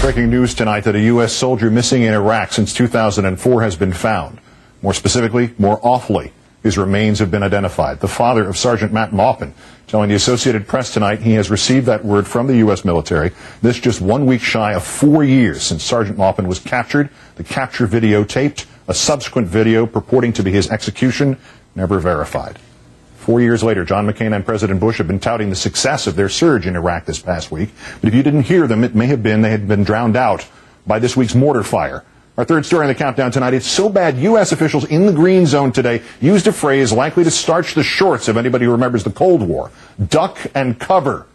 Breaking news tonight that a U.S. soldier missing in Iraq since 2004 has been found. More specifically, more awfully, his remains have been identified. The father of Sergeant Matt Maupin telling the Associated Press tonight he has received that word from the U.S. military. This just 1 week shy of 4 years since Sergeant Maupin was captured. The capture video taped, a subsequent video purporting to be his execution, never verified. 4 years later, John McCain and President Bush have been touting the success of their surge in Iraq this past week. But if you didn't hear them, it may have been they had been drowned out by this week's mortar fire. Our third story in the countdown tonight, it's so bad U.S. officials in the green zone today used a phrase likely to starch the shorts of anybody who remembers the Cold War. Duck and cover.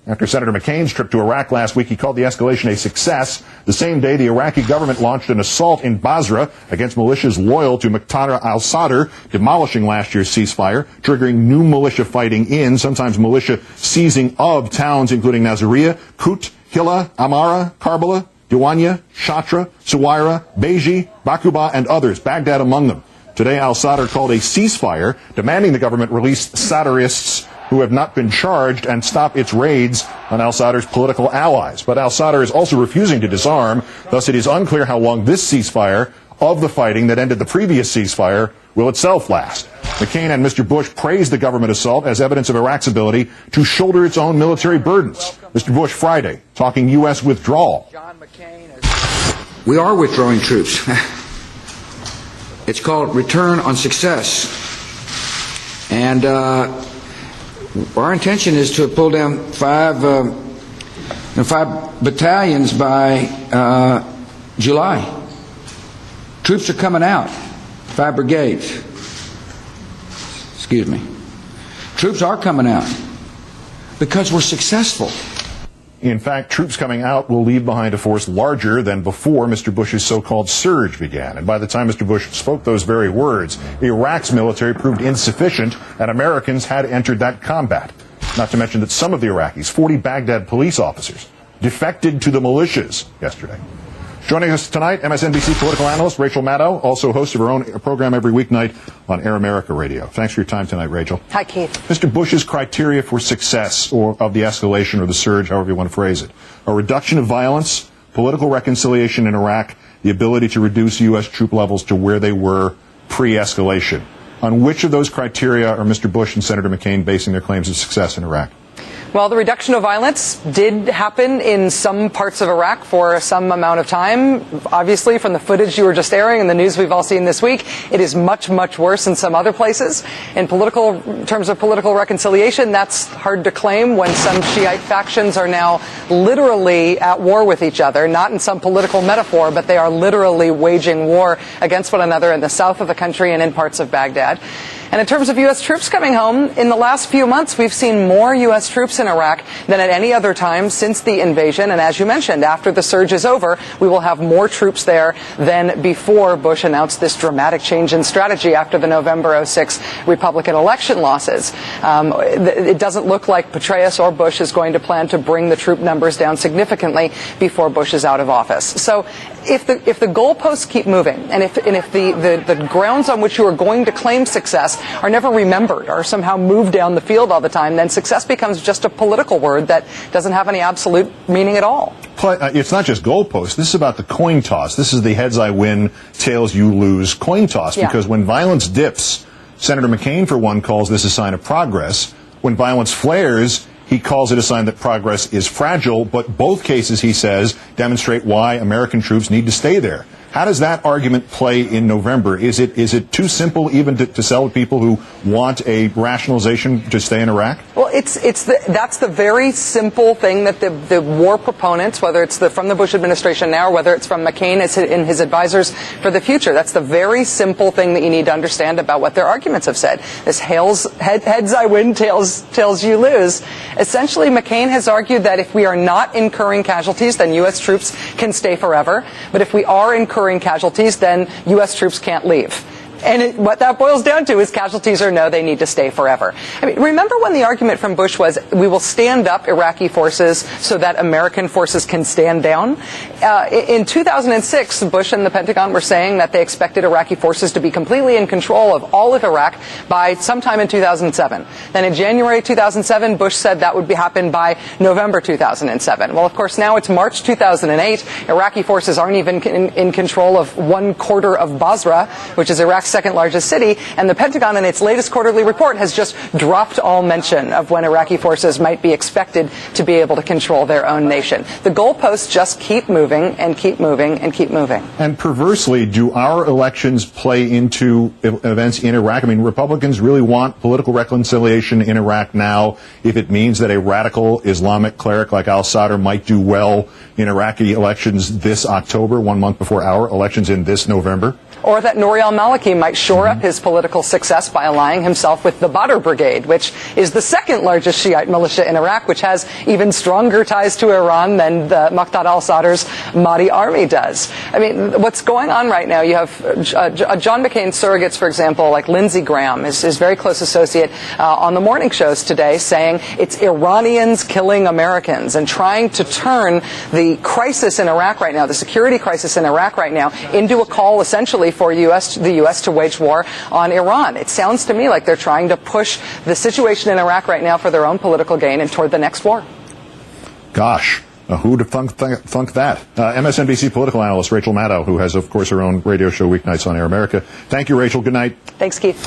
After Senator McCain's trip to Iraq last week, he called the escalation a success. The same day, the Iraqi government launched an assault in Basra against militias loyal to Muqtada al-Sadr, demolishing last year's ceasefire, triggering new militia fighting in, sometimes militia seizing of towns including Nasiriyah, Kut, Hilla, Amara, Karbala, Diwania, Shatra, Suwaira, Beji, Bakuba, and others, Baghdad among them. Today, al-Sadr called a ceasefire, demanding the government release Sadrists who have not been charged and stop its raids on al-Sadr's political allies. But al-Sadr is also refusing to disarm. Thus, it is unclear how long this ceasefire of the fighting that ended the previous ceasefire will itself last. McCain and Mr. Bush praised the government assault as evidence of Iraq's ability to shoulder its own military burdens. Mr. Bush Friday, talking U.S. withdrawal. We are withdrawing troops. It's called return on success. And our intention is to pull down five battalions by July. Troops are coming out. 5 brigades. Excuse me. Troops are coming out because we're successful. In fact, troops coming out will leave behind a force larger than before Mr. Bush's so-called surge began. And by the time Mr. Bush spoke those very words, Iraq's military proved insufficient, and Americans had entered that combat. Not to mention that some of the Iraqis, 40 Baghdad police officers, defected to the militias yesterday. Joining us tonight, MSNBC political analyst Rachel Maddow, also host of her own program every weeknight on Air America Radio. Thanks for your time tonight, Rachel. Hi, Keith. Mr. Bush's criteria for success or of the escalation or the surge, however you want to phrase it, a reduction of violence, political reconciliation in Iraq, the ability to reduce U.S. troop levels to where they were pre-escalation. On which of those criteria are Mr. Bush and Senator McCain basing their claims of success in Iraq? Well, the reduction of violence did happen in some parts of Iraq for some amount of time. Obviously, from the footage you were just airing and the news we've all seen this week, it is much, much worse in some other places. In terms of political reconciliation, that's hard to claim when some Shiite factions are now literally at war with each other, not in some political metaphor, but they are literally waging war against one another in the south of the country and in parts of Baghdad. And in terms of U.S. troops coming home, in the last few months, we've seen more U.S. troops in Iraq than at any other time since the invasion. And as you mentioned, after the surge is over, we will have more troops there than before Bush announced this dramatic change in strategy after the November 06 Republican election losses. It doesn't look like Petraeus or Bush is going to plan to bring the troop numbers down significantly before Bush is out of office. So if the goalposts keep moving, and if the grounds on which you are going to claim success are never remembered or somehow moved down the field all the time, then success becomes just a political word that doesn't have any absolute meaning at all. It's not just goalposts. This is about the coin toss. This is the heads I win, tails you lose coin toss. Yeah. Because when violence dips, Senator McCain, for one, calls this a sign of progress. When violence flares, he calls it a sign that progress is fragile. But both cases, he says, demonstrate why American troops need to stay there. How does that argument play in November? Is it too simple even to sell to people who want a rationalization to stay in Iraq? Well, that's the very simple thing that the war proponents, whether it's from the Bush administration now or whether it's from McCain and his advisors for the future, that's the very simple thing that you need to understand about what their arguments have said. This heads I win, tails you lose. Essentially, McCain has argued that if we are not incurring casualties, then U.S. troops can stay forever. But if we are incurring casualties, then U.S. troops can't leave. And what that boils down to is casualties or no, they need to stay forever. I mean, remember when the argument from Bush was, we will stand up Iraqi forces so that American forces can stand down? In 2006, Bush and the Pentagon were saying that they expected Iraqi forces to be completely in control of all of Iraq by sometime in 2007. Then in January 2007, Bush said that would happen by November 2007. Well, of course, now it's March 2008. Iraqi forces aren't even in control of 1/4 of Basra, which is Iraq's second largest city, and the Pentagon in its latest quarterly report has just dropped all mention of when Iraqi forces might be expected to be able to control their own nation. The goalposts just keep moving and keep moving and keep moving. And perversely, do our elections play into events in Iraq? I mean, Republicans really want political reconciliation in Iraq now if it means that a radical Islamic cleric like al-Sadr might do well in Iraqi elections this October, 1 month before our elections in this November? Or that Nouri al-Maliki might shore up his political success by allying himself with the Badr Brigade, which is the second largest Shiite militia in Iraq, which has even stronger ties to Iran than the Muqtada al-Sadr's Mahdi army does. I mean, what's going on right now, you have John McCain's surrogates, for example, like Lindsey Graham, his very close associate on the morning shows today, saying it's Iranians killing Americans and trying to turn the crisis in Iraq right now, the security crisis in Iraq right now, into a call essentially for the U.S. to wage war on Iran. It sounds to me like they're trying to push the situation in Iraq right now for their own political gain and toward the next war. Gosh, who would have thunk that? MSNBC political analyst Rachel Maddow, who has, of course, her own radio show weeknights on Air America. Thank you, Rachel. Good night. Thanks, Keith.